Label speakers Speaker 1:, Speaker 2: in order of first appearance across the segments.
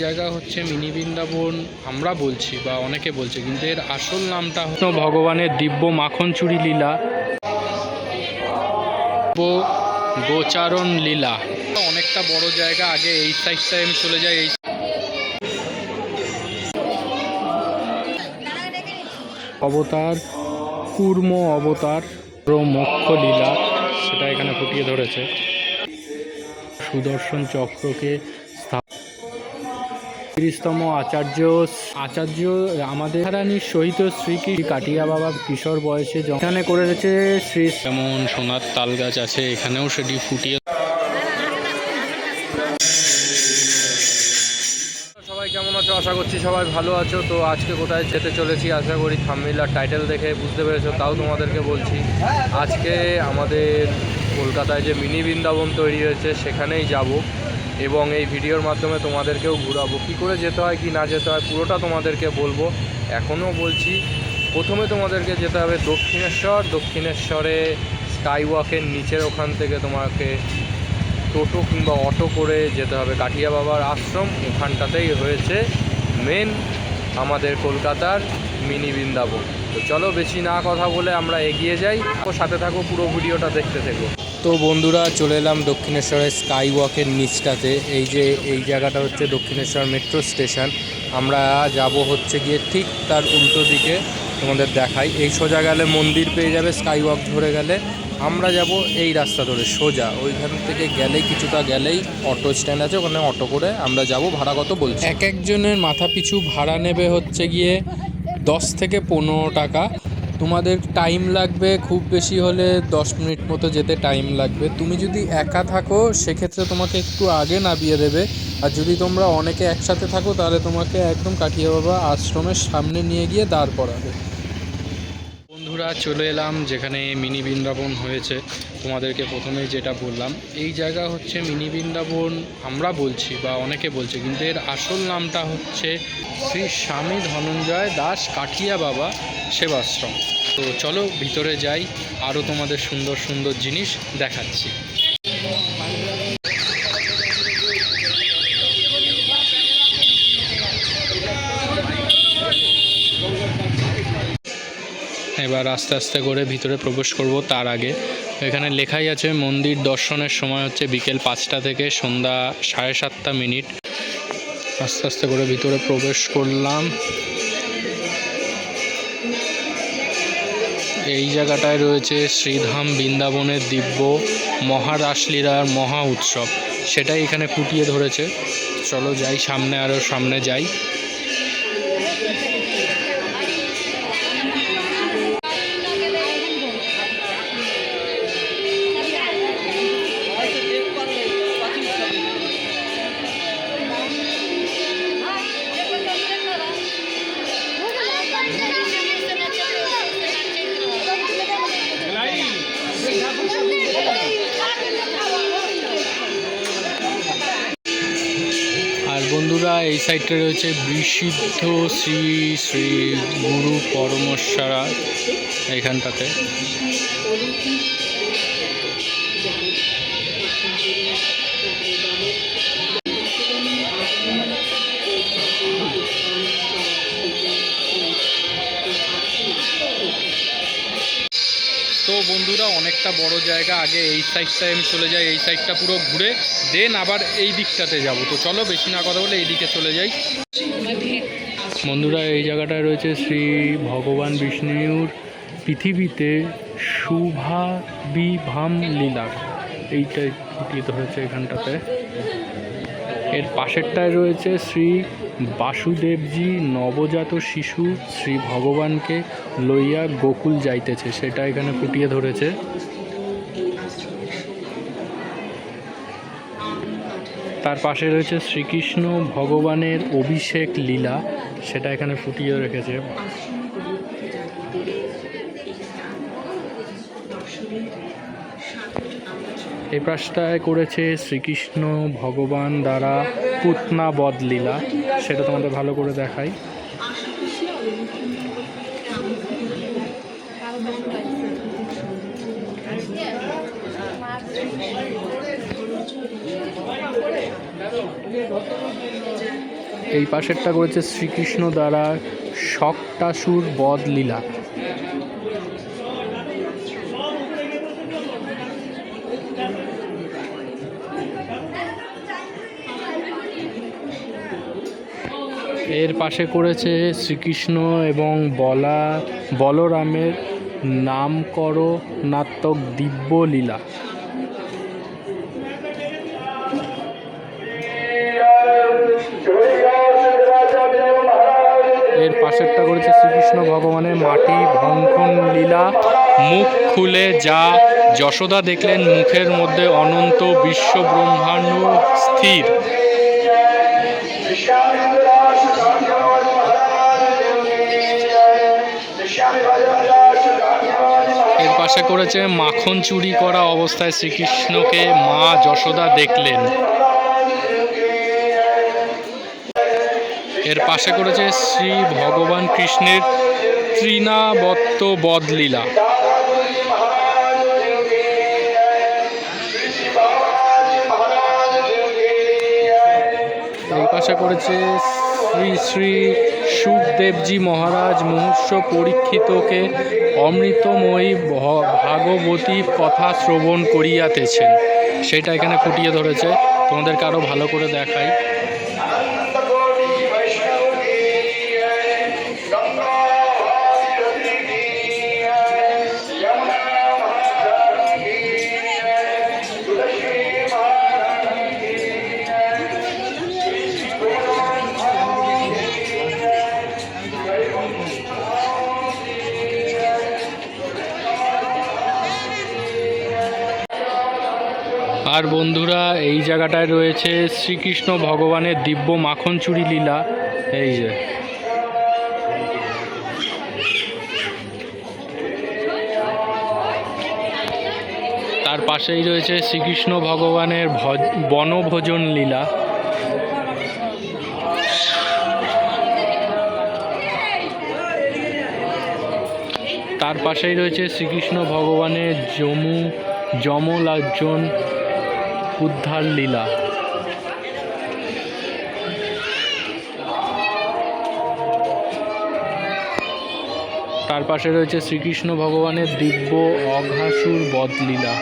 Speaker 1: জায়গা হচ্ছে মিনি বৃন্দাবন আমরা বলছি বা অনেকে বলছে, কিন্তু এর আসল নামটা হচ্ছে ভগবানের দিব্য মাখন চুরি লীলা, গোচারণ লীলা। অনেকটা বড় জায়গা। আগে এই সাইডটায় আমি চলে যাই। এই অবতার, কুর্ম অবতার, মোক্ষ লীলা সেটা এখানে ফুটিয়ে ধরেছে। সুদর্শন চক্রকে ৩০তম আচার্য আমাদের রানীর সহিত শ্রীকৃষ্ণ কাটিয়া বাবা কিশোর বয়সে এখানে করেছে শ্রী, যেমন সোনার তাল গাছ আছে এখানেও সেটি ফুটিয়ে। সবাই কেমন আছো? আশা করছি সবাই ভালো আছো। তো আজকে কোথায় যেতে চলেছি আশা করি থাম্বনেল আর টাইটেল দেখে বুঝতে পেরেছো, তাও তোমাদেরকে বলছি। আজকে আমাদের কলকাতায় যে মিনি বৃন্দাবন তৈরি হয়েছে সেখানেই যাব এবং এই ভিডিওর মাধ্যমে তোমাদেরকেও ঘুরাবো। কী করে যেতে হয় কি না যেতে হয় পুরোটা তোমাদেরকে বলবো। এখনও বলছি, প্রথমে তোমাদেরকে যেতে হবে দক্ষিণেশ্বরে স্কাই ওয়াকের নিচের ওখান থেকে তোমাকে টোটো কিংবা অটো করে যেতে হবে কাঠিয়া বাবার আশ্রম। ওখানটাতেই হয়েছে মেন আমাদের কলকাতার মিনি বৃন্দাবন। তো চলো বেশি না কথা বলে আমরা এগিয়ে যাই, সাথে থাকো, পুরো ভিডিওটা দেখতে থেকো। তো বন্ধুরা চলে এলাম দক্ষিণেশ্বরের স্কাই ওয়াকের নিচটাতে। এই জায়গাটা হচ্ছে দক্ষিণেশ্বর মেট্রো স্টেশন। আমরা যাব হচ্ছে গিয়ে ঠিক তার উল্টো দিকে, তোমাদের দেখাই। এই সোজা গেলে মন্দির পেয়ে যাবে, স্কাই ওয়াক ধরে গেলে আমরা যাব এই রাস্তা ধরে সোজা। ওইখান থেকে গেলেই কিছুটা গেলেই অটো স্ট্যান্ড আছে, ওখানে অটো করে আমরা যাব। ভাড়া কত বলছি? এক একজনের মাথা পিছু ভাড়া নেবে হচ্ছে গিয়ে 10 থেকে 15 টাকা। তোমাদের টাইম লাগবে খুব বেশি হলে 10 মিনিট মতো যেতে টাইম লাগবে। তুমি যদি একা থাকো সেক্ষেত্রে তোমাকে একটু আগে নামিয়ে দেবে, আর যদি তোমরা অনেকে একসাথে থাকো তাহলে তোমাকে একদম কাঠিয়া বাবা আশ্রমের সামনে নিয়ে গিয়ে দাঁড় করাবে। বন্ধুরা চলে এলাম যেখানে মিনি বৃন্দাবন হয়েছে। তোমাদেরকে প্রথমেই যেটা বললাম, এই জায়গা হচ্ছে মিনি বৃন্দাবন আমরা বলছি বা অনেকে বলছে, কিন্তু এর আসল নামটা হচ্ছে শ্রী স্বামী ধনঞ্জয় দাস কাঠিয়া বাবা সেবাশ্রম। তো চলো ভিতরে যাই, আরও তোমাদের সুন্দর সুন্দর জিনিস দেখাচ্ছি। এবার আস্তে আস্তে করে ভিতরে প্রবেশ করব। তার আগে এখানে লেখাই আছে মন্দির দর্শনের সময় হচ্ছে বিকেল 5টা থেকে সন্ধ্যা 7:30। আস্তে আস্তে করে ভিতরে প্রবেশ করলাম। এই জায়গাটায় রয়েছে শ্রীধাম বৃন্দাবনের দিব্য মহারাসলীলার মহা উৎসব, সেটাই এখানে ফুটিয়ে ধরেছে। চলো যাই সামনে, আরও সামনে যাই। আর বন্ধুরা এই সাইডটা রয়েছে বিশুদ্ধ শ্রী শ্রী গুরু পরমেশ্বরা এইখানটাতে। তো বন্ধুরা অনেকটা বড় জায়গা। আগে এই সাইডটায় আমি চলে যাই, এই সাইডটা পুরো ঘুরে দেন আবার এই দিকটাতে যাব। তো চলো বেশি না কথা বলে এই দিকে চলে যাই। বন্ধুরা এই জায়গাটায় রয়েছে শ্রী ভগবান বিষ্ণুর পৃথিবীতে শুভাবিভাম লীলা, এইটাই ফুটিয়ে হয়েছে এখানটাতে। এর পাশেরটায় রয়েছে শ্রী বাসুদেবজি নবজাত শিশু শ্রী ভগবানকে লইয়া গোকুল যাইতেছে, সেটা এখানে ফুটিয়ে ধরেছে। তার পাশে রয়েছে শ্রীকৃষ্ণ ভগবানের অভিষেক লীলা, সেটা এখানে ফুটিয়ে রেখেছে। এই পাশটায় করেছে শ্রীকৃষ্ণ ভগবান দ্বারা পুতনা বধ লীলা, সেটা তোমাদের ভালো করে দেখাই। এই পাশেরটা করেছে শ্রীকৃষ্ণ দ্বারা শক্টাসুর বধ লীলা। এর পাশে করেছে শ্রীকৃষ্ণ এবং বলরামের নামকরণাত্মক দিব্য লীলা। এর পাশেরটা করেছে শ্রীকৃষ্ণ ভগবানের মাটি ভঙ্খন লীলা। মুখ খুলে যা যশোদা দেখলেন, মুখের মধ্যে অনন্ত বিশ্ব ব্রহ্মাণ্ড স্থির। এর পাশে করেছে মাখন চুরি করা অবস্থায় শ্রীকৃষ্ণকে মা যশোদা দেখলেন। এর পাশে করেছে শ্রী ভগবান কৃষ্ণের তৃণাবত্ত বধ লীলা। এই পাশে করেছে শ্রী শ্রী সুখদেবজি মহারাজ মুহূর্ষ পরীক্ষিতকে অমৃতময়ী ভাগবতী কথা শ্রবণ করিয়াতেছেন, সেটা এখানে ফুটিয়ে ধরেছে। তোমাদেরকে আরও ভালো করে দেখাই। আর বন্ধুরা, এই জায়গাটায় রয়েছে শ্রীকৃষ্ণ ভগবানের দিব্য মাখন চুরি লীলা। এই যে তার পাশেই রয়েছে শ্রীকৃষ্ণ ভগবানের বনভোজন লীলা। তার পাশেই রয়েছে শ্রীকৃষ্ণ ভগবানের যমলার্জুন উদ্ধার লীলা। তার পাশে রয়েছে শ্রীকৃষ্ণ ভগবানের দিব্য অঘাসুর বধ লীলা।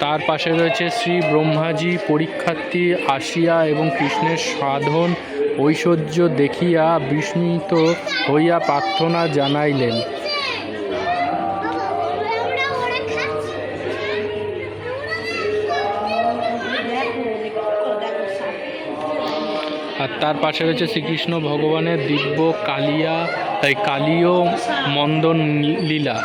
Speaker 1: তার পাশে রয়েছে শ্রী ব্রহ্মাজি পরীক্ষার্থী আসিয়া এবং কৃষ্ণের সাধন ঐশ্বর্য দেখিয়া বিস্মিত হইয়া প্রার্থনা জানাইলেন। আর তার পাশে রয়েছে শ্রীকৃষ্ণ ভগবানের দিব্য কালীয় মন্দন লীলা।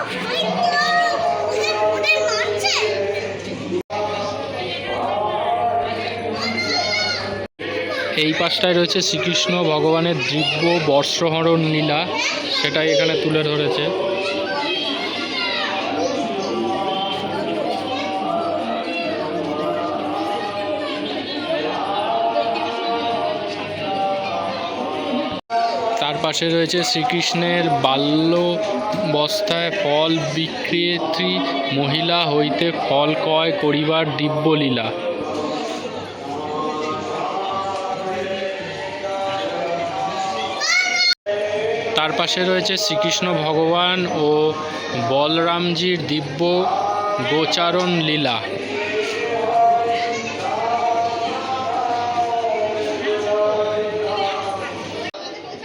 Speaker 1: এই পাশটায় রয়েছে শ্রীকৃষ্ণ ভগবানের দিব্য বর্ষহরণ লীলা, সেটাই এখানে তুলে ধরেছে। তার পাশে রয়েছে শ্রীকৃষ্ণের বাল্যাবস্থায় ফল বিক্রেত্রী মহিলা হইতে ফল ক্রয় করিবার দিব্য লীলা। তার পাশে রয়েছে শ্রীকৃষ্ণ ভগবান ও বলরামজির দিব্য গোচারণ লীলা।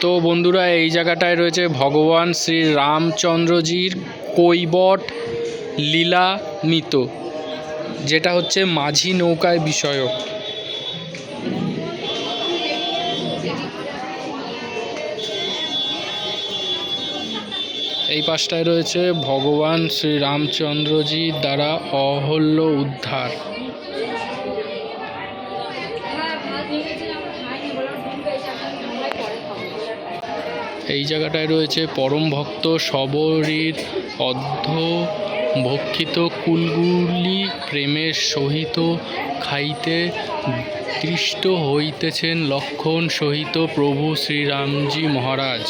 Speaker 1: তো বন্ধুরা, এই জায়গাটায় রয়েছে ভগবান শ্রী রামচন্দ্রজির কৈবট লীলামিত, যেটা হচ্ছে মাঝি নৌকায় বিষয়ক। এই পাশটায় রয়েছে ভগবান শ্রী রামচন্দ্রজির দ্বারা অহল্য উদ্ধার। এই জায়গাটায় রয়েছে পরম ভক্ত শবরীর অর্ধভক্ষিত কুলগুলি প্রেমের সহিত খাইতে তৃষ্ট হইতেছেন লক্ষণ সহিত প্রভু শ্রীরামজি মহারাজ।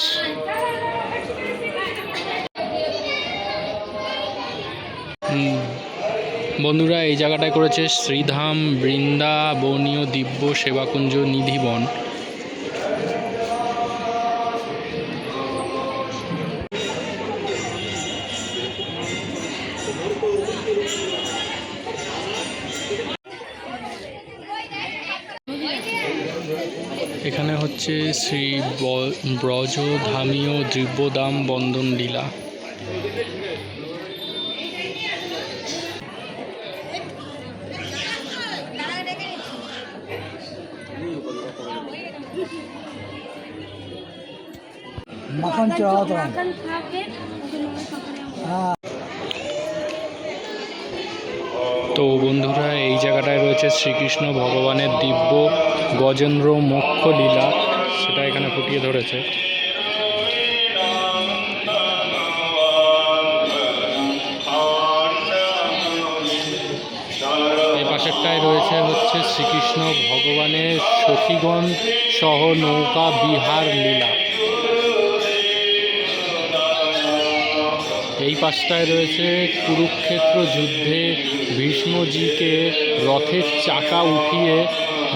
Speaker 1: বন্ধুরা এই জায়গাটায় করেছে শ্রীধাম বৃন্দাবনীয় দিব্য সেবাকুঞ্জ নিধিবন। এখানে হচ্ছে শ্রী ব্রজধামীয় দিব্যদাম বন্দন লীলা। তো বন্ধুরা এই জায়গাটায় রয়েছে শ্রীকৃষ্ণ ভগবানের দিব্য গজেন্দ্র মোক্ষ লীলা, সেটা এখানে ফুটিয়ে ধরেছে। এই পাশেরটায় রয়েছে হচ্ছে শ্রীকৃষ্ণ ভগবানের সখীগণ সহ নৌকা বিহার লীলা। এই পাশটায় রয়েছে কুরুক্ষেত্র যুদ্ধে ভীষ্মজিকে রথের চাকা উঠিয়ে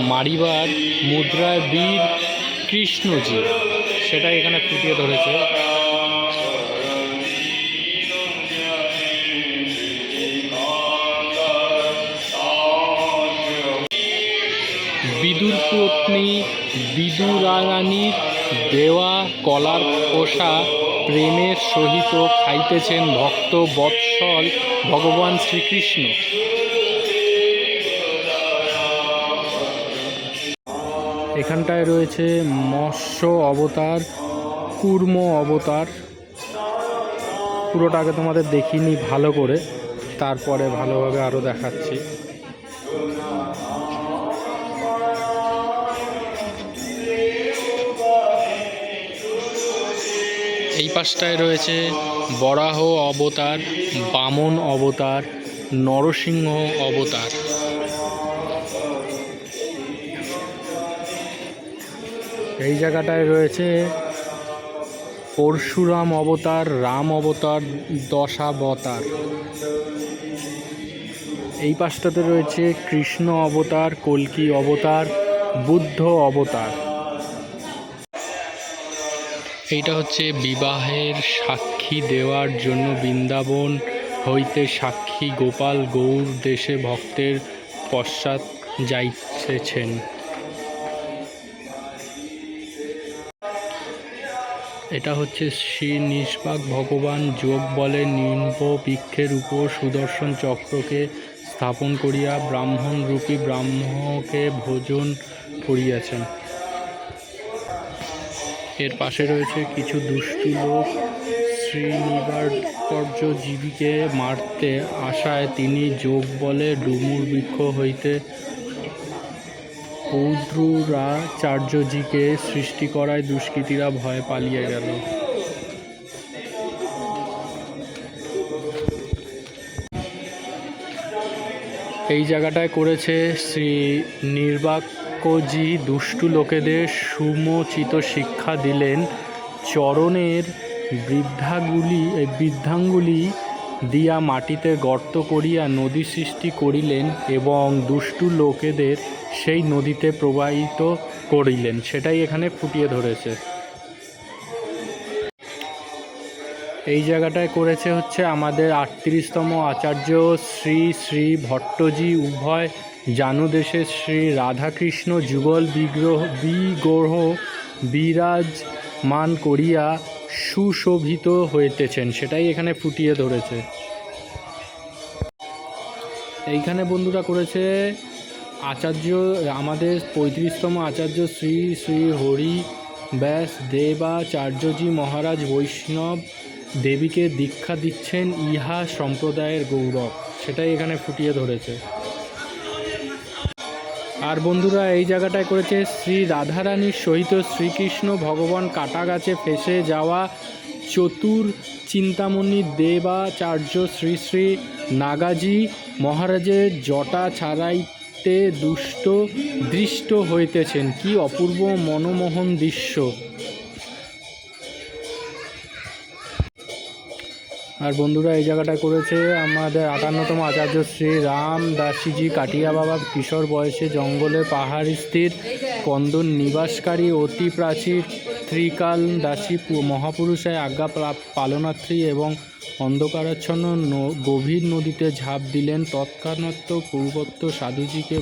Speaker 1: মারিবার মুদ্রায় বীর কৃষ্ণজি, সেটা এখানে ফুটিয়ে ধরেছে। বিদুর পত্নী বিদুরানীর দেওয়া কলার খোসা প্রেমের সহিত খাইতেছেন ভক্ত বৎসল ভগবান শ্রীকৃষ্ণ। এখানটায় রয়েছে মৎস্য অবতার, কুর্ম অবতার। পুরোটাকে তোমাদের দেখিনি ভালো করে, তারপরে ভালোভাবে আরও দেখাচ্ছি। এই পাশটায় রয়েছে বরাহ অবতার, বামন অবতার, নরসিংহ অবতার। এই জায়গাটায় রয়েছে পরশুরাম অবতার, রাম অবতার, দশাবতার। এই পাশটাতে রয়েছে কৃষ্ণ অবতার, কল্কি অবতার, বুদ্ধ অবতার। এইটা হচ্ছে বিবাহের সাক্ষী দেওয়ার জন্য বৃন্দাবন হইতে সাক্ষী গোপাল গৌর দেশে ভক্তের পশ্চাৎ যাইতেছেন। এটা হচ্ছে শ্রী নিষ্পাক ভগবান যোগ বলে নিম্ব বৃক্ষের উপর সুদর্শন চক্রকে স্থাপন করিয়া ব্রাহ্মণরূপী ব্রাহ্মণকে ভোজন করিয়াছেন। এর পাশে রয়েছে কিছু দুষ্টু লোক শ্রীনিবার্কর্য জীবীকে মারতে আসায় তিনি যোগ বলে ডুমুর বৃক্ষ হইতে পৌদ্রুরাচার্যজিকে সৃষ্টি করায় দুষ্কৃতীরা ভয়ে পালিয়ে গেল। এই জায়গাটায় করেছে শ্রী নির্বাক্যজি দুষ্টু লোকেদের সুমোচিত শিক্ষা দিলেন, চরণের বৃদ্ধাঙ্গুলি দিয়া মাটিতে গর্ত করিয়া নদী সৃষ্টি করিলেন এবং দুষ্টু লোকেদের সেই নদীতে প্রবাহিত করিলেন, সেটাই এখানে ফুটিয়ে ধরেছে। এই জায়গাটায় করেছে হচ্ছে আমাদের 38তম আচার্য শ্রী শ্রী ভট্টজি উভয় জানুদেশে শ্রী রাধাকৃষ্ণ যুগল বিগ্রহ বিরাজমান করিয়া সুশোভিত হইতেছেন, সেটাই এখানে ফুটিয়ে ধরেছে। এইখানে বন্ধুরা করেছে আচার্য আমাদের 35তম আচার্য শ্রী শ্রী হরি ব্যাস দেবাচার্যজি মহারাজ বৈষ্ণব দেবীকে দীক্ষা দিচ্ছেন, ইহা সম্প্রদায়ের গৌরব, সেটাই এখানে ফুটিয়ে ধরেছে। আর বন্ধুরা এই জায়গাটায় করেছে শ্রী রাধারানীর সহিত শ্রীকৃষ্ণ ভগবান কাটা গাছে ফেসে যাওয়া চতুর চিন্তামণি দেবাচার্য শ্রী শ্রী নাগাজি মহারাজের জটা ছাড়াইতে দৃষ্ট হইতেছেন। কি অপূর্ব মনোমোহন দৃশ্য। আর বন্ধুরা এই জায়গাটায় করেছে আমাদের 58তম আচার্য শ্রী রাম দাসীজি কাটিয়া বাবা। কিশোর বয়সে জঙ্গলে পাহাড় স্থির কন্দন নিবাসকারী অতি প্রাচীর ত্রিকাল দাসী মহাপুরুষের আজ্ঞা পালনার্থী এবং অন্ধকারাচ্ছন্ন গভীর নদীতে ঝাঁপ দিলেন। তৎক্ষণাৎ পূর্বত্ব সাধুজিকে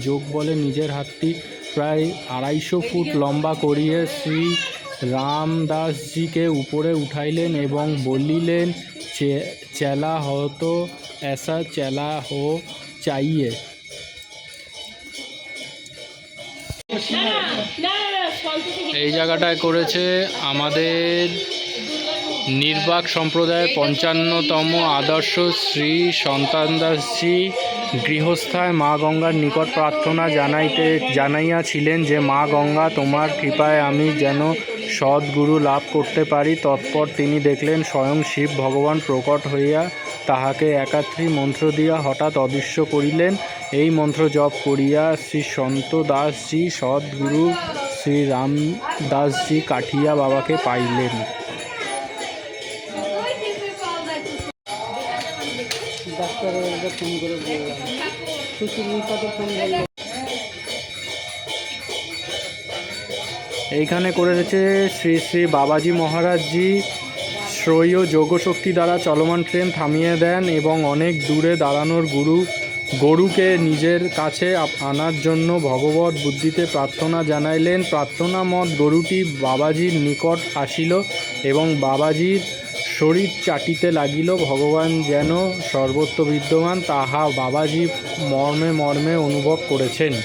Speaker 1: যোগ বলে নিজের হাতটি প্রায় 250 ফুট লম্বা করিয়ে শ্রী রামদাসজিকে উপরে উঠাইলেন এবং বলিলেন, চেলা হতো ऐसा চেলা হো চাইয়ে। এই জায়গাটায় করেছে আমাদের নির্বাক সম্প্রদায়ের 55তম আদর্শ শ্রী সন্তান দাসজি। গৃহস্থায় মা গঙ্গার নিকট প্রার্থনা জানাইয়াছিলেন যে, মা গঙ্গা, তোমার কৃপায় আমি যেন সদ্গুরু লাভ করতে পারি। তৎপর তিনি দেখলেন স্বয়ং শিব ভগবান প্রকট হইয়া তাহাকে একাত্রী মন্ত্র দিয়া হঠাৎ অদৃশ্য করিলেন। এই মন্ত্র জপ করিয়া শ্রী সন্ত দাসজি সদ্গুরু শ্রী রামদাসজি কাঠিয়া বাবাকে পাইলেন। এইখানে করেছে শ্রী শ্রী বাবাজি মহারাজজি শ্রেয় যোগশক্তি দ্বারা চলমান ট্রেন থামিয়ে দেন এবং অনেক দূরে দাঁড়ানোর গরুকে নিজের কাছে আনার জন্য ভগবত বুদ্ধিতে প্রার্থনা জানাইলেন। প্রার্থনা মত গরুটি বাবাজির নিকট আসিল এবং বাবাজির শরীর চাটিতে লাগিল। ভগবান যেন সর্বত্র বিদ্যমান তাহা বাবাজি মর্মে মর্মে অনুভব করেছেন।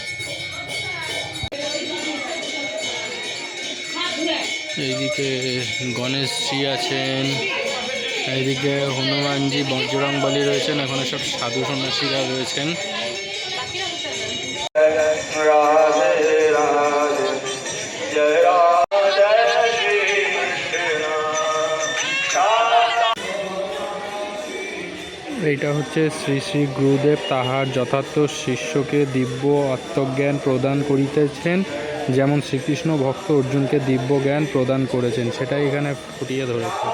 Speaker 1: এইদিকে গণেশজি আছেন, এইদিকে হনুমানজি বজরংবলী রয়েছেন, এখানে সব সাধু সন্ন্যাসীরা রয়েছেন। এইটা হচ্ছে শ্রী শ্রী গুরুদেব তাহার যথার্থ শিষ্যকে দিব্য আত্মজ্ঞান প্রদান করিতেছেন, যেমন শ্রীকৃষ্ণ ভক্ত অর্জুনকে দিব্য জ্ঞান প্রদান করেছেন, সেটাই এখানে ফুটিয়ে ধরেছে।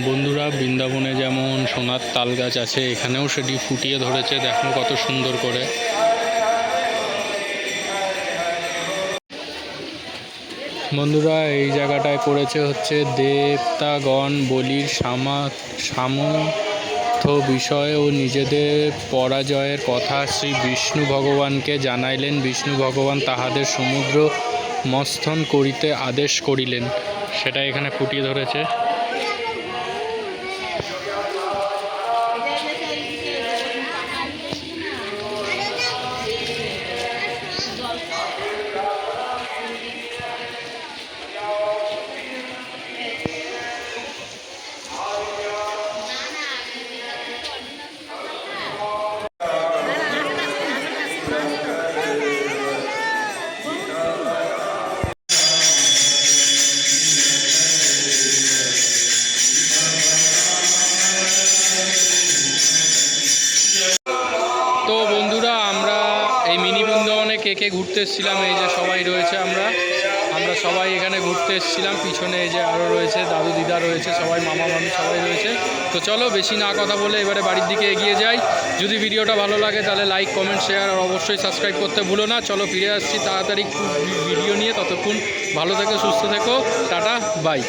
Speaker 1: বন্ধুরা, বৃন্দাবনে যেমন সোনার তাল গাছ আছে, এখানেও সেটি ফুটিয়ে ধরেছে। দেখো কত সুন্দর করে। বন্ধুরা, এই জায়গাটায় করেছে হচ্ছে দেবতাগণ বলির সামর্থ্য বিষয় ও নিজেদের পরাজয়ের কথা শ্রী বিষ্ণু ভগবানকে জানাইলেন। বিষ্ণু ভগবান তাহাদের সমুদ্র মন্থন করিতে আদেশ করিলেন, সেটা এখানে ফুটিয়ে ধরেছে। তো বন্ধুরা, আমরা এই মিনি বৃন্দাবনে কে ঘুরতে এসেছিলাম, এই যে সবাই রয়েছে, আমরা সবাই এখানে ঘুরতে এসেছিলাম। পিছনে এই যে আরও রয়েছে দাদু দিদা রয়েছে, সবাই মামা মামি সবাই রয়েছে। তো চলো বেশি না কথা বলে এবারে বাড়ির দিকে এগিয়ে যাই। যদি ভিডিওটা ভালো লাগে তাহলে লাইক, কমেন্ট, শেয়ার আর অবশ্যই সাবস্ক্রাইব করতে ভুলো না। চলো ফিরে আসছি তাড়াতাড়ি ভিডিও নিয়ে। ততক্ষণ ভালো থেকো, সুস্থ থেকো, টাটা, বাই।